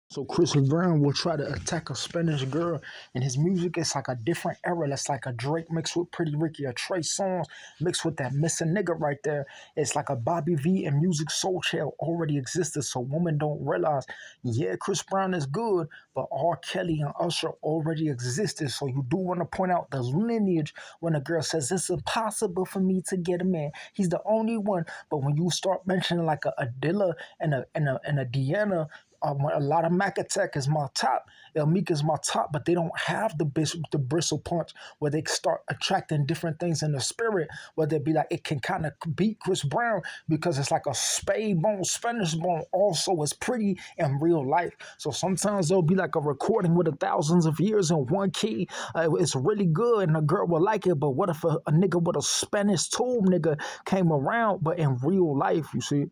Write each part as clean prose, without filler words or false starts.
So Chris Brown will try to attack a Spanish girl, and his music is like a different era. That's like a Drake mixed with Pretty Ricky, a Trey Songz mixed with that missing nigga right there. It's like a Bobby V and Music Soul Child already existed, so women don't realize. Yeah, Chris Brown is good, but R. Kelly and Usher already existed. So you do want to point out the lineage when a girl says it's impossible for me to get a man. He's the only one. But when you start mentioning like a Adilla and a Deanna, a lot of Mac Attack is my top. El Meek is my top, but they don't have the bristle punch where they start attracting different things in the spirit. Where they be like, it can kind of beat Chris Brown because it's like a spade bone, Spanish bone. Also, is pretty in real life. So sometimes there'll be like a recording with thousands of years in one key. It's really good, and a girl will like it. But what if a nigga with a Spanish tomb nigga came around, but in real life, you see?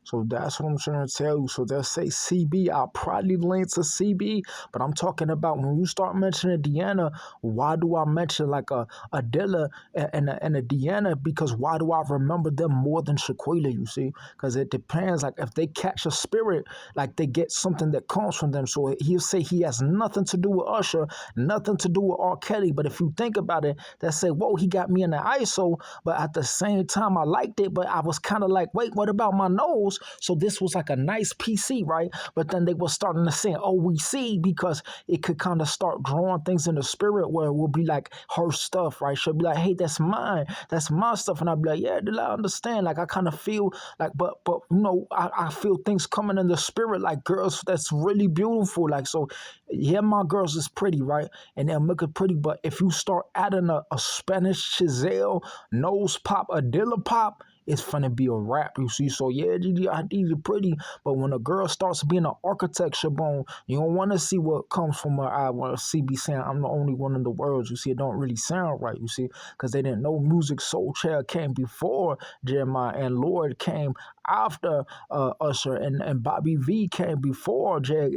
So that's what I'm trying to tell you. So they'll say CB. I'll probably link to CB, but I'm talking about when you start mentioning Deanna, why do I mention like a Dilla and a Deanna? Because why do I remember them more than Shaquilla, you see? Because it depends. Like if they catch a spirit, like they get something that comes from them. So he'll say he has nothing to do with Usher, nothing to do with R. Kelly. But if you think about it, they say, whoa, he got me in the ISO. But at the same time, I liked it, but I was kind of like, wait, what about my nose? So this was like a nice PC, right? But then they were starting to say, oh, we see, because it could kind of start drawing things in the spirit where it will be like her stuff, right? She'll be like, hey, that's mine. That's my stuff. And I'll be like, yeah, dude, I understand. Like, I kind of feel like, but you know, I feel things coming in the spirit, like girls that's really beautiful. Like, so yeah, my girls is pretty, right? And they'll make it pretty. But if you start adding a Spanish chisel, nose pop, a Dilla pop, it's finna be a rap, you see. So yeah, these are pretty, but when a girl starts being an architecture bone, you don't want to see what comes from her eye. When CB saying I'm the only one in the world, you see, it don't really sound right, you see, because they didn't know Music Soul Child came before Jeremiah, and Lord came after Usher, and Bobby V came before Jag,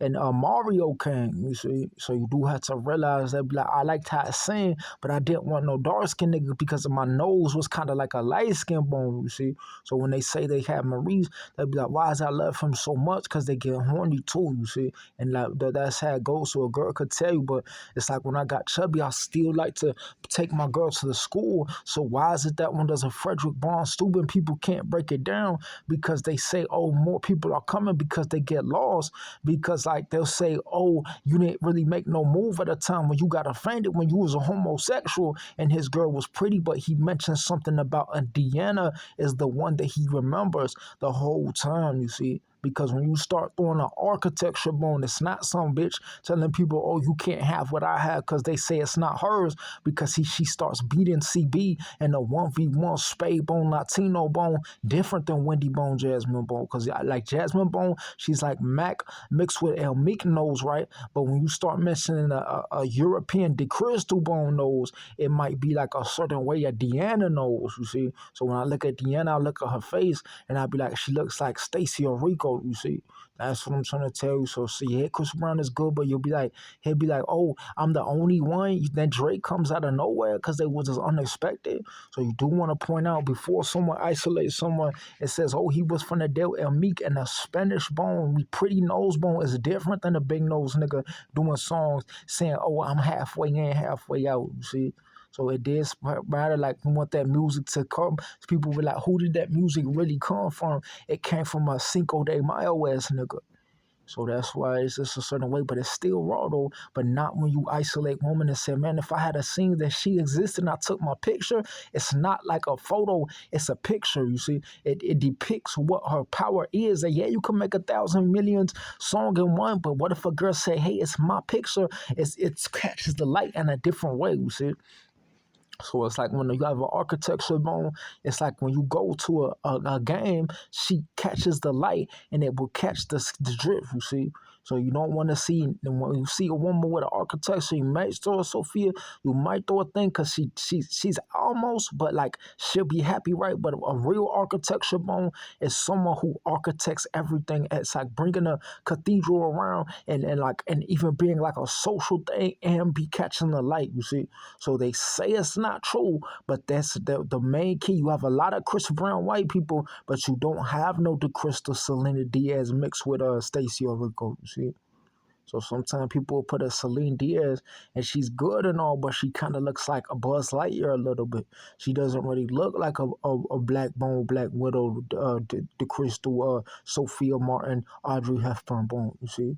and Mario came, you see. So you do have to realize that, like, I liked how it sang, but I didn't want no dark skin nigga because my nose was kind of like a light skin bone, you see. So when they say they have Maurice, they be like, why is I love him so much? Because they get horny too, you see. And like that's how it goes. So a girl could tell you, but it's like when I got chubby, I still like to take my girl to the school. So why is it that when there's a Frederick Bond Steuben, people can't break it down? Because they say, oh, more people are coming because they get lost. Because like they'll say, oh, you didn't really make no move at a time when you got offended when you was a homosexual and his girl was pretty, but he mentioned something about a Deanna is the one that he remembers the whole time, you see. Because when you start throwing an architecture bone, it's not some bitch telling people, oh, you can't have what I have because they say it's not hers, because she starts beating CB and the 1v1 spade bone, Latino bone, different than Wendy Bone, Jasmine Bone. Because like Jasmine Bone, she's like Mac mixed with El Meek nose, right? But when you start mentioning a European De Crystal Bone nose, it might be like a certain way a Deanna nose, you see. So when I look at Deanna, I look at her face and I'll be like, she looks like Stacey or Rico, you see. That's what I'm trying to tell you. So see, yeah, Chris Brown is good, but he'll be like, oh, I'm the only one. Then Drake comes out of nowhere because they was just unexpected. So you do want to point out before someone isolates someone, it says, oh, he was from the Del El Meek, and a Spanish bone, pretty nose bone is different than a big nose nigga doing songs saying, oh, I'm halfway in, halfway out, you see. So it did matter, like, we want that music to come. People were like, who did that music really come from? It came from a Cinco de Mayo ass nigga. So that's why it's just a certain way, but it's still raw though, but not when you isolate women and say, man, if I had a scene that she existed and I took my picture, it's not like a photo, it's a picture, you see. It depicts what her power is. And yeah, you can make 1,000 millions song in one, but what if a girl say, hey, it's my picture, it catches the light in a different way, you see. So it's like when you have an architecture bone, it's like when you go to a game, she catches the light and it will catch the drift, you see. So you don't want to see, when you see a woman with an architecture, you might throw a Sophia, you might throw a thing because she's almost, but like she'll be happy, right? But a real architecture bone is someone who architects everything. It's like bringing a cathedral around and even being like a social thing and be catching the light, you see. So they say it's not, not true, but that's the main key. You have a lot of Chris Brown white people, but you don't have no DeCrystal Selena Diaz mixed with Stacey or Rico. You see. So sometimes people will put a Celine Diaz, and she's good and all, but she kind of looks like a Buzz Lightyear a little bit. She doesn't really look like a Black Bone, Black Widow, the Crystal, Sophia Martin, Audrey Hepburn Bone. You see.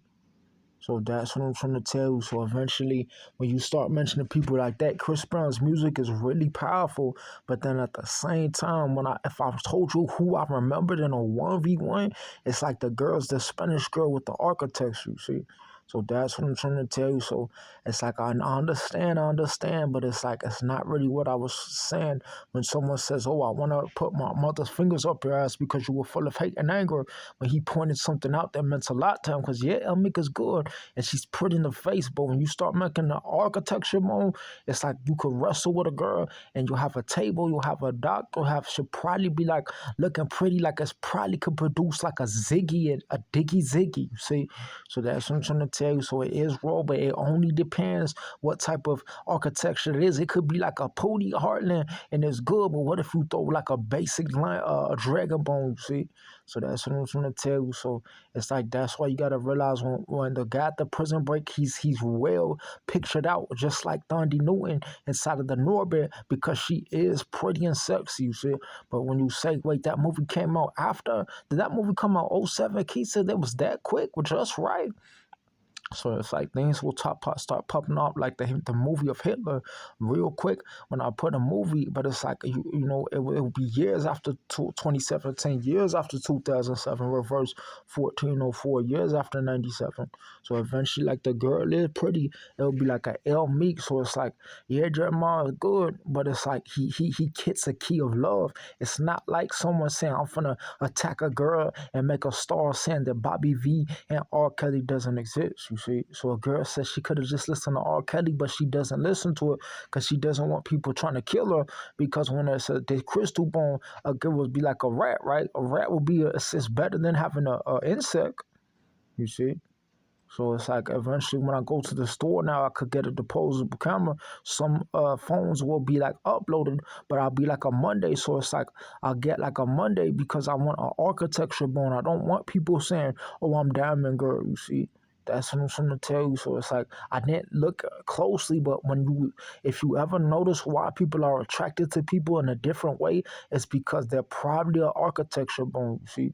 So that's what I'm trying to tell you. So eventually, when you start mentioning people like that, Chris Brown's music is really powerful. But then at the same time, if I told you who I remembered in a 1v1, it's like the Spanish girl with the architecture, you see. So that's what I'm trying to tell you. So it's like I understand, but it's like it's not really what I was saying when someone says, "Oh, I want to put my mother's fingers up your ass because you were full of hate and anger." When he pointed something out that meant a lot to him, because yeah, Elmika's good and she's pretty in the face, but when you start making the architecture mode, it's like you could wrestle with a girl and you'll have a table, you'll have a dock, should probably be like looking pretty, like it's probably could produce like a Ziggy and a Diggy Ziggy, you see? So that's what I'm trying to tell you. So it is raw, but it only depends what type of architecture it is. It could be like a Pooty Heartland and it's good, but what if you throw like a basic line, a Dragon Bone, you see? So that's what I'm trying to tell you. So it's like that's why you gotta realize when the guy at the Prison Break, he's well pictured out, just like Thandi Newton inside of the Norbit, because she is pretty and sexy, you see. But when you say, wait, that movie came out after, did that movie come out 07? Keith said that was that quick, which that's right. So it's like things will start popping up like the movie of Hitler real quick when I put a movie, but it's like, you know, it will be years after 2017, years after 2007, reverse 1404, years after 97. So eventually, like the girl is pretty, it'll be like a L Meek. So it's like, yeah, Jeremiah is good, but it's like he hits a key of love. It's not like someone saying, I'm finna attack a girl and make a star saying that Bobby V and R. Kelly doesn't exist. You see, so a girl says she could have just listened to R. Kelly, but she doesn't listen to it because she doesn't want people trying to kill her. Because when it's the crystal bone, a girl would be like a rat, right? A rat would be it's better than having a insect. You see. So it's like eventually when I go to the store now, I could get a disposable camera. Some phones will be like uploaded, but I'll be like a Monday. So it's like I'll get like a Monday because I want an architecture bone. I don't want people saying, oh, I'm Diamond Girl, you see. That's what I'm trying to tell you. So it's like I didn't look closely, but if you ever notice why people are attracted to people in a different way, it's because they're probably an architecture bone, you see.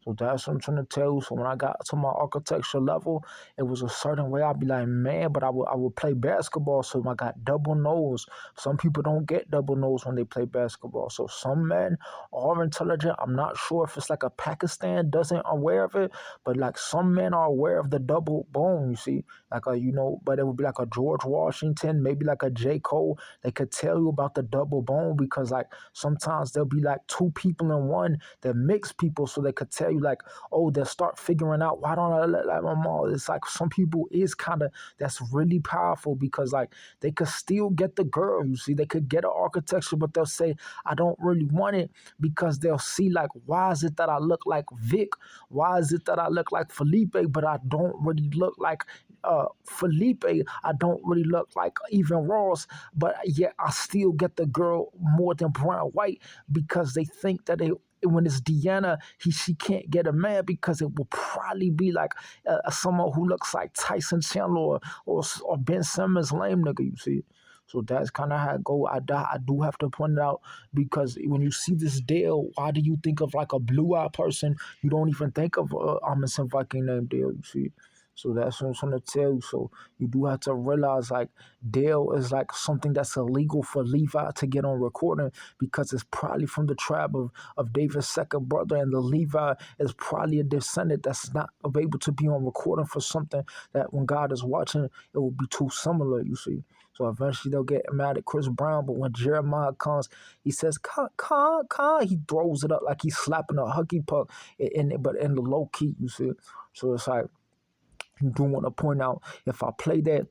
So that's what I'm trying to tell you. So when I got to my architecture level, it was a certain way. I'd be like, man, but I would play basketball, so I got double nose. Some people don't get double nose when they play basketball. So some men are intelligent. I'm not sure if it's like a Pakistan doesn't aware of it, but like some men are aware of the double bone, you see. Like but it would be like a George Washington, maybe like a J. Cole. They could tell you about the double bone because like sometimes there'll be like two people in one that mix people, so they could tell you like, oh, they'll start figuring out why don't I let like my mom. It's like some people is kind of that's really powerful because like they could still get the girl, you see, they could get an architecture, but they'll say I don't really want it because they'll see like, why is it that I look like Vic? Why is it that I look like Felipe, but I don't really look like Felipe? I don't really look like even Ross, but yet I still get the girl more than Brown White because they think that when it's Deanna, she can't get a man because it will probably be like someone who looks like Tyson Chandler or Ben Simmons, lame nigga, you see. So that's kind of how it go. I do have to point it out because when you see this Dale, why do you think of like a blue-eyed person? You don't even think of Amundsen Viking named Dale, you see. So that's what I'm trying to tell you. So you do have to realize like Dale is like something that's illegal for Levi to get on recording because it's probably from the tribe of David's second brother, and the Levi is probably a descendant that's not able to be on recording for something that when God is watching, it will be too similar, you see. So eventually they'll get mad at Chris Brown, but when Jeremiah comes, he says, Con, he throws it up like he's slapping a hockey puck, but in the low key, you see. So it's like, you do want to point out, if I play that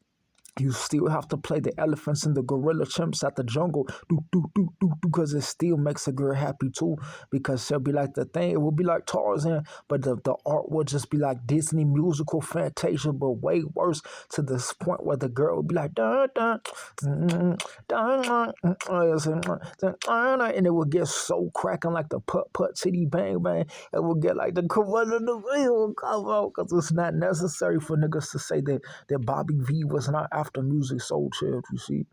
You still have to play the elephants and the gorilla chimps at the jungle, because it still makes a girl happy too. Because she'll be like the thing, it will be like Tarzan, but the art will just be like Disney musical Fantasia, but way worse to this point where the girl will be like dun dun dun dun, and it will get so cracking like the putt putt titty bang bang. It will get like the corona the will come out because it's not necessary for niggas to say that Bobby V was not after music soul child, you see.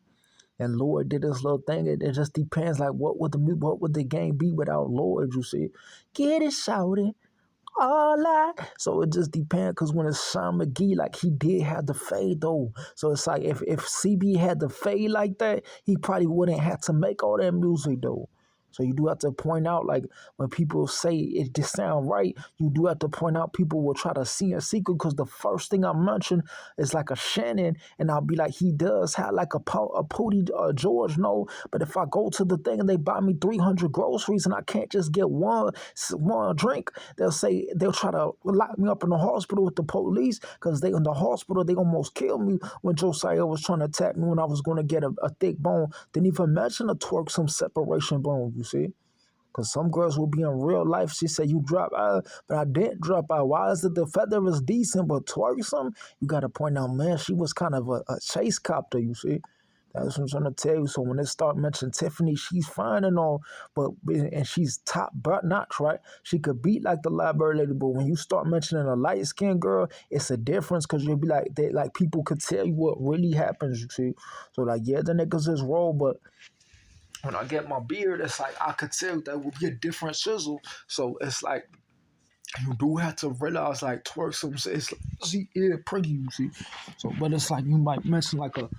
And Lord did this little thing. It just depends, like what would the game be without Lord, you see. Get it shouted. All that. So it just depends, because when it's Sean McGee, like he did have the fade though. So it's like if CB had the fade like that, he probably wouldn't have to make all that music though. So you do have to point out, like when people say it just sound right, you do have to point out people will try to see a secret, because the first thing I mention is like a Shannon, and I'll be like, he does have like a Pootie George, no. But if I go to the thing and they buy me 300 groceries and I can't just get one drink, they'll try to lock me up in the hospital with the police, because they in the hospital they almost killed me when Josiah was trying to attack me when I was going to get a thick bone. Didn't even mention a twerk some separation bone, you see. Because some girls will be in real life. She said, you drop out, but I didn't drop out. Why is it the feather is decent, but twerksome? You got to point out, man, she was kind of a chase copter, you see. That's what I'm trying to tell you. So when they start mentioning Tiffany, she's fine and all, and she's top notch, right? She could beat like the library lady, but when you start mentioning a light skinned girl, it's a difference, because you'll be like, like people could tell you what really happens, you see. So like, yeah, the niggas is raw, but when I get my beard, it's like I could tell that will be a different sizzle. So it's like you do have to realize, like, twerk some. It's like, she is pretty, you see. So, but it's like you might mention like a.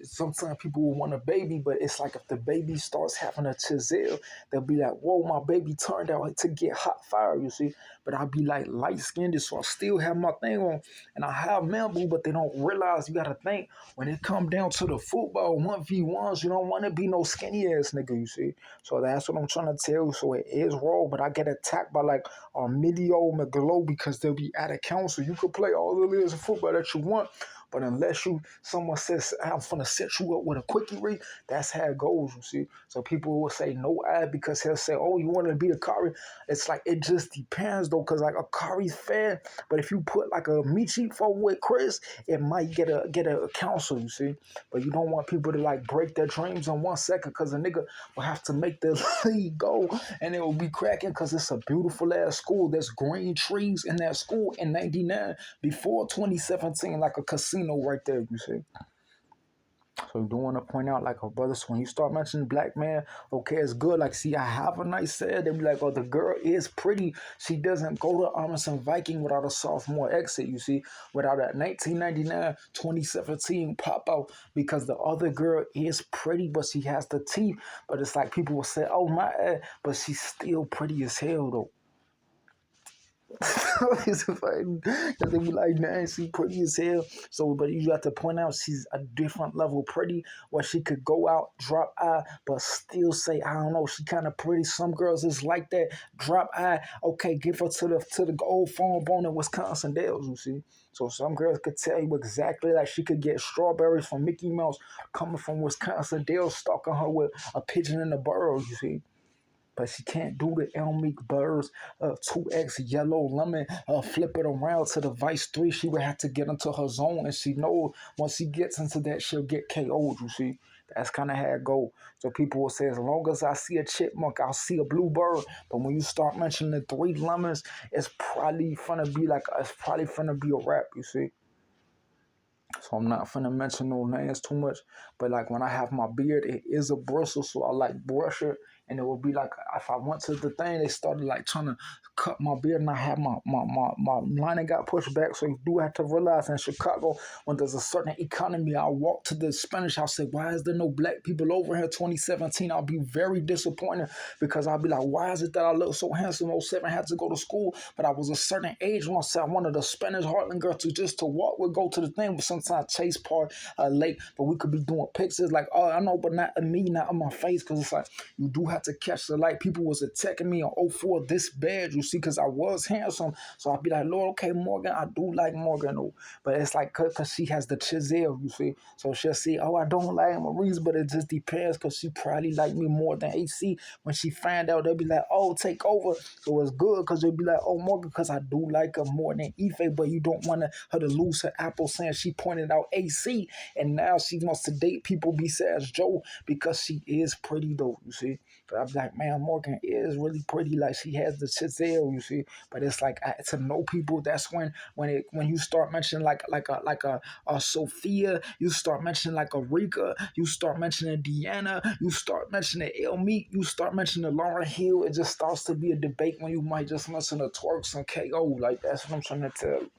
Sometimes people will want a baby, but it's like if the baby starts having a chisel, they'll be like, whoa, my baby turned out to get hot fire, you see. But I'll be like light skinned, so I still have my thing on, and I have man boo, but they don't realize, you gotta think, when it come down to the football 1v1s, you don't want to be no skinny ass nigga, you see. So that's what I'm trying to tell you. So it is raw, but I get attacked by like Armidio McGlow, because they'll be out of council. You could play all the layers of football that you want, but unless someone says, I'm finna set you up with a quickie read, that's how it goes, you see. So people will say no ad, because he'll say, oh, you want to be a Kari? It's like, it just depends though, because like a Kari's fair, but if you put like a Michi for with Chris, it might get a counsel, you see. But you don't want people to like break their dreams in 1 second, because a nigga will have to make the league go, and it will be cracking, because it's a beautiful ass school. There's green trees in that school in 99 before 2017, like a casino right there, you see. So you don't want to point out, like, oh, brother, so when you start mentioning black man, okay, it's good. Like, see, I have a nice set. They be like, oh, the girl is pretty. She doesn't go to Armisen Viking without a sophomore exit, you see, without that 1999, 2017 pop out, because the other girl is pretty, but she has the teeth. But it's like people will say, oh, my, but she's still pretty as hell, though. It's funny, because they be like, man, she pretty as hell. So, but you have to point out she's a different level pretty, where she could go out, drop eye, but still say, I don't know, she kind of pretty. Some girls is like that, drop eye. Okay, give her to the old farm bone in Wisconsin Dells, you see. So some girls could tell you exactly, like she could get strawberries from Mickey Mouse coming from Wisconsin Dells, stalking her with a pigeon in the burrow, you see. But she can't do the Elmic Birds 2X yellow lemon, flip it around to the Vice 3. She would have to get into her zone, and she knows once she gets into that, she'll get KO'd, you see. That's kind of how it go. So people will say, as long as I see a chipmunk, I'll see a bluebird. But when you start mentioning the 3 lemons, it's probably finna be a rap, you see. So I'm not finna mention no names too much, but like when I have my beard, it is a bristle, so I like brush it, and it will be like, if I went to the thing, they started like trying to cut my beard, and I had my lining got pushed back. So you do have to realize, in Chicago, when there's a certain economy, I'll walk to the Spanish House, say, why is there no black people over here? 2017, I'll be very disappointed, because I'll be like, why is it that I look so handsome? 07 had to go to school, but I was a certain age when I said I wanted a Spanish Heartland girl to walk with, go to the thing, but sometimes Chase Park late, but we could be doing pictures like, oh, I know, but not me, not on my face, because it's like, you do have got to catch the light. People was attacking me on 04 this bad, you see, because I was handsome. So I'd be like, Lord, okay, Morgan, I do like Morgan, though. But it's like, because she has the chisel, you see. So she'll say, oh, I don't like Maurice, but it just depends because she probably like me more than AC. When she find out, they'll be like, oh, take over. So it's good because they'll be like, oh, Morgan, because I do like her more than Ife, but you don't want her to lose her apple saying she pointed out AC. And now she wants to date people besides Joe because she is pretty, though, you see. But I'm like, man, Morgan is really pretty. Like, she has the chisel, you see. But it's like, to know people, that's when you start mentioning like a Sophia, you start mentioning like a Rika, you start mentioning Deanna, you start mentioning El Meek, you start mentioning Lauren Hill. It just starts to be a debate when you might just mention the Twerks and KO. Like, that's what I'm trying to tell you.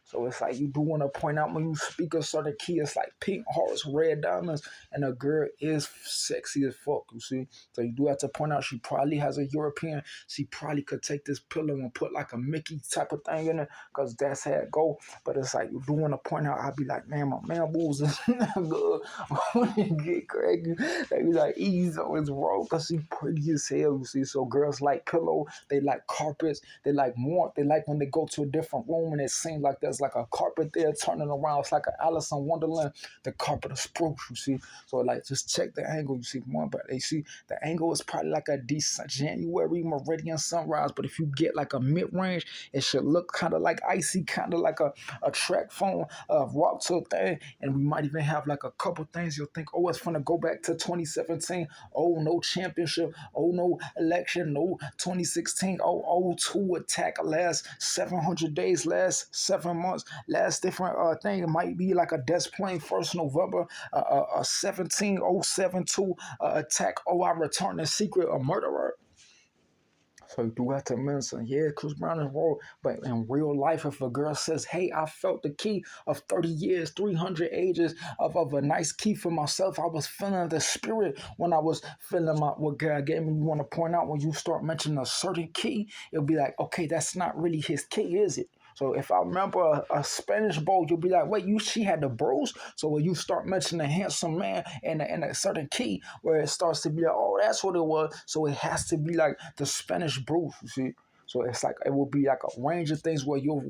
So it's like you do want to point out when you speak a certain key, it's like pink hearts, red diamonds, and a girl is sexy as fuck, you see? So you do have to point out she probably has a European. She probably could take this pillow and put like a Mickey type of thing in it because that's how it go. But it's like you do want to point out, I'll be like, man, my man boobs is good. When you get crazy, they be like, ease on his road because she pretty as hell, you see? So girls like pillow, they like carpets, they like warmth, they like when they go to a different room and it seems like there's like a carpet there turning around. It's like an Alice in Wonderland. The carpet of spruce, you see. So like just check the angle, you see one, but they see the angle is probably like a decent January meridian sunrise. But if you get like a mid range, it should look kind of like icy, kind of like a track phone rock to a thing. And we might even have like a couple things you'll think, oh, it's gonna go back to 2017. Oh, no championship. Oh, no election. No 2016. Oh, 02 attack last 700 days, last 7 months. Last different thing, it might be like a Des Plaines 1st November, 17072 attack. Oh, I returned in secret, a murderer. So you do have to mention, yeah, Chris Brown is wrong. But in real life, if a girl says, hey, I felt the key of 30 years, 300 ages of a nice key for myself, I was feeling the spirit when I was feeling what God gave me. You want to point out when you start mentioning a certain key, it'll be like, okay, that's not really his key, is it? So if I remember a Spanish bowl, you'll be like, wait, she had the bros? So when you start mentioning a handsome man and a certain key where it starts to be like, oh, that's what it was. So it has to be like the Spanish bros, you see? So it's like it will be like a range of things where you'll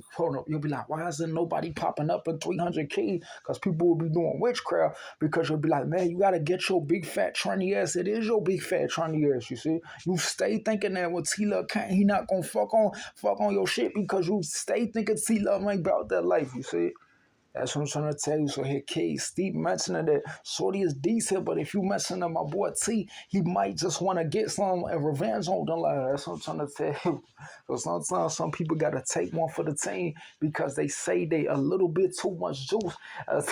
be like, why isn't nobody popping up in 300 keys? Because people will be doing witchcraft because you'll be like, man, you gotta get your big fat tranny ass. It is your big fat tranny ass, you see. You stay thinking that when T-Love can't, he not gonna fuck on your shit because you stay thinking T-Love ain't about that life, you see. That's what I'm trying to tell you. So here, K, Steve mentioning that Shorty is decent, but if you mention my boy T, he might just want to get some revenge on them. Like, that's what I'm trying to tell you. So sometimes some people got to take one for the team because they say they a little bit too much juice. That's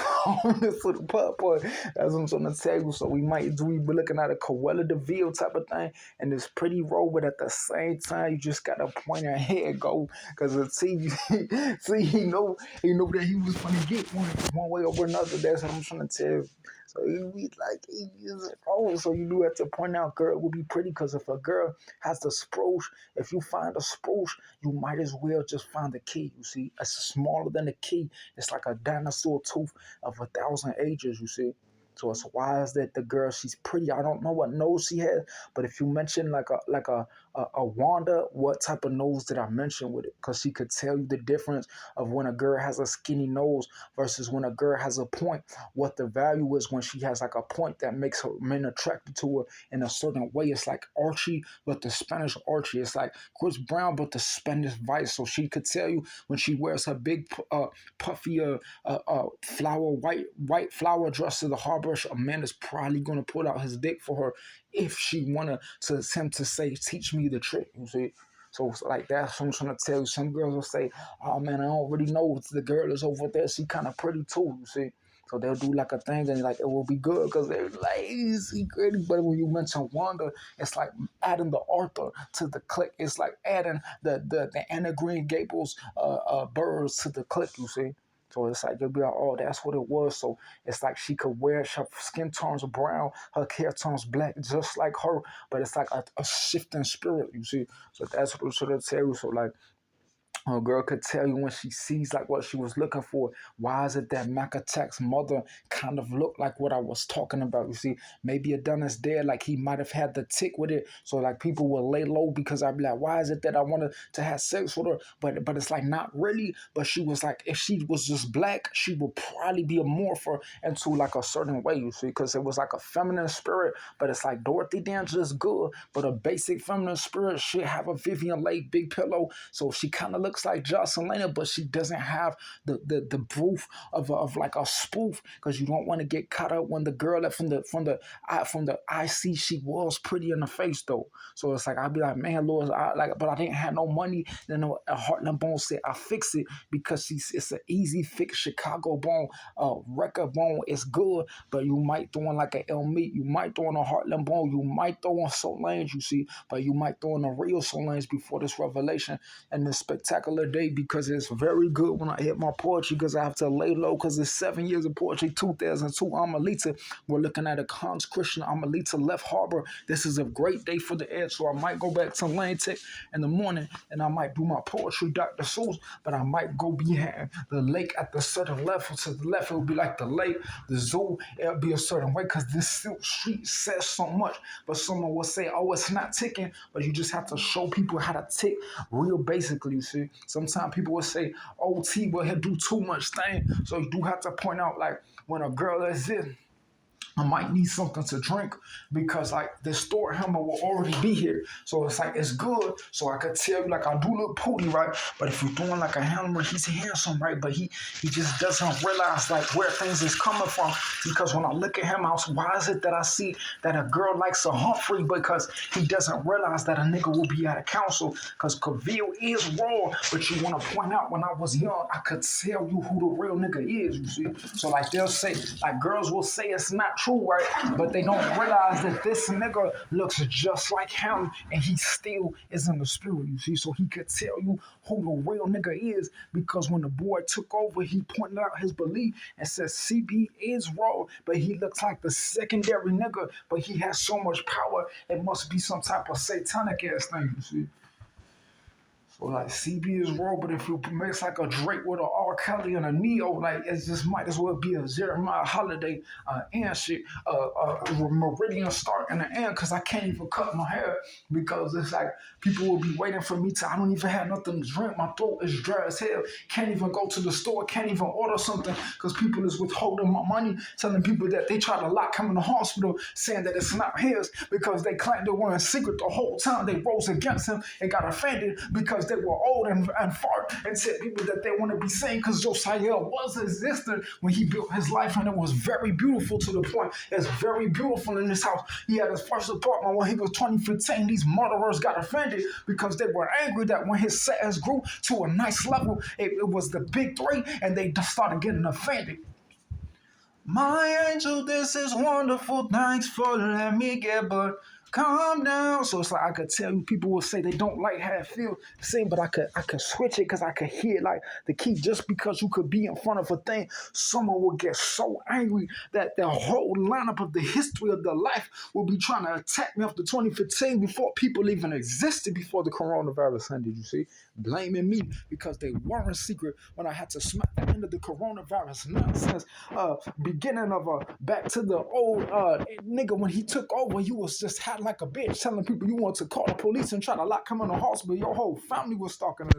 for the putt, but that's what I'm trying to tell you. So we be looking at a Cruella de Vil type of thing, and it's pretty roll, but at the same time, you just got to point your head go because the T, see, he know that he was going to get one way or another. That's what I'm trying to tell you. So he like 8 years old. So you do have to point out, girl, it would be pretty because if a girl has the spruce, if you find a spruce, you might as well just find the key. You see, it's smaller than the key. It's like a dinosaur tooth of 1,000 ages. You see. So it's wise that the girl, she's pretty. I don't know what nose she has, but if you mention like a Wanda, what type of nose did I mention with it? Because she could tell you the difference of when a girl has a skinny nose versus when a girl has a point. What the value is when she has like a point that makes her men attracted to her in a certain way. It's like Archie, but the Spanish Archie. It's like Chris Brown, but the Spanish Vice. So she could tell you when she wears her big puffy flower white flower dress to the harbor, a man is probably gonna pull out his dick for her if she wanted to him to say, teach me the trick, you see. So like that's what I'm trying to tell you. Some girls will say, oh man, I don't really know if the girl is over there. She kind of pretty too, you see. So they'll do like a thing and like it will be good because they're lazy, pretty. But when you mention Wanda, it's like adding the Arthur to the click. It's like adding the Anna Green Gables birds to the click, you see. So it's like you'll be like, oh, that's what it was. So it's like she could wear, her skin turns brown, her hair turns black, just like her. But it's like a shifting spirit, you see. So that's what I'm trying to tell you. So like A girl could tell you when she sees like what she was looking for. Why is it that Mac Attack's mother kind of looked like what I was talking about? You see, maybe Adonis there, like he might have had the tick with it. So like people will lay low because I'd be like, why is it that I wanted to have sex with her? But it's like not really. But she was like, if she was just black, she would probably be a morpher into like a certain way, you see, because it was like a feminine spirit. But it's like Dorothy D'Angelo's good, but a basic feminine spirit should have a Vivian Leigh big pillow. So she kind of looks like Jocelyn, but she doesn't have the proof of like a spoof, because you don't want to get caught up when the girl that from the IC, she was pretty in the face though. So it's like I'd be like, man, Lord, but I didn't have no money. Then a Heartland Bone said I fix it because it's an easy fix. Chicago Bone, record bone is good, but you might throw in like an El Meat, you might throw in a Heartland Bone, you might throw in Solange, you see, but you might throw in a real Solange before this revelation and this spectacular day, because it's very good when I hit my poetry, because I have to lay low because it's 7 years of poetry. 2002 Amalita, we're looking at a Hans Christian Amalita Left Harbor. This is a great day for the edge, so I might go back to Lane Tech in the morning and I might do my poetry Dr. Seuss, but I might go behind the lake at the certain level. To the left, it will be like the lake, the zoo, it'll be a certain way, because this Silk Street says so much. But someone will say, oh, it's not ticking, but you just have to show people how to tick real basically, you see. Sometimes people will say, OT will do too much thing. So you do have to point out, like, when a girl is in, I might need something to drink, because like the store hammer will already be here. So it's like it's good. So I could tell you, like, I do look pooty, right? But if you're doing like a hammer, he's handsome, right? But he just doesn't realize like where things is coming from. Because when I look at him, why is it that I see that a girl likes a Humphrey? Because he doesn't realize that a nigga will be out of counsel. Because Cavill is raw. But you want to point out, when I was young, I could tell you who the real nigga is, you see. So like they'll say, like girls will say it's not true, right? But they don't realize that this nigga looks just like him and he still is in the spirit, you see. So he could tell you who the real nigga is, because when the boy took over, he pointed out his belief and said CB is raw, but he looks like the secondary nigga, but he has so much power, it must be some type of satanic ass thing, you see. So like CB is raw, but if you mix like a Drake with an R. Kelly and a Neo, like it just might as well be a Jeremiah Holiday and shit, Meridian start in the end, because I can't even cut my hair, because it's like people will be waiting for me to, I don't even have nothing to drink, my throat is dry as hell, can't even go to the store, can't even order something, because people is withholding my money, telling people that they try to lock him in the hospital, saying that it's not his, because they claimed they were in secret the whole time. They rose against him and got offended because they were old and fart, and said people that they want to be seen, because Josiel was existent when he built his life, and it was very beautiful to the point. It's very beautiful in his house. He had his first apartment when he was 2015. These murderers got offended because they were angry that when his sales grew to a nice level, it was the big three, and they just started getting offended. My angel, this is wonderful. Thanks for letting me get, but calm down. So it's like I could tell you, people will say they don't like how it feels, same, but I could switch it, because I could hear like the key. Just because you could be in front of a thing, someone will get so angry that the whole lineup of the history of the life will be trying to attack me after 2015, before people even existed, before the coronavirus ended, you see, blaming me because they weren't secret when I had to smack the end of the coronavirus nonsense. Beginning of back to the old nigga, when he took over, you was just had like a bitch telling people you want to call the police and try to lock him in the hospital. Your whole family was stalking him.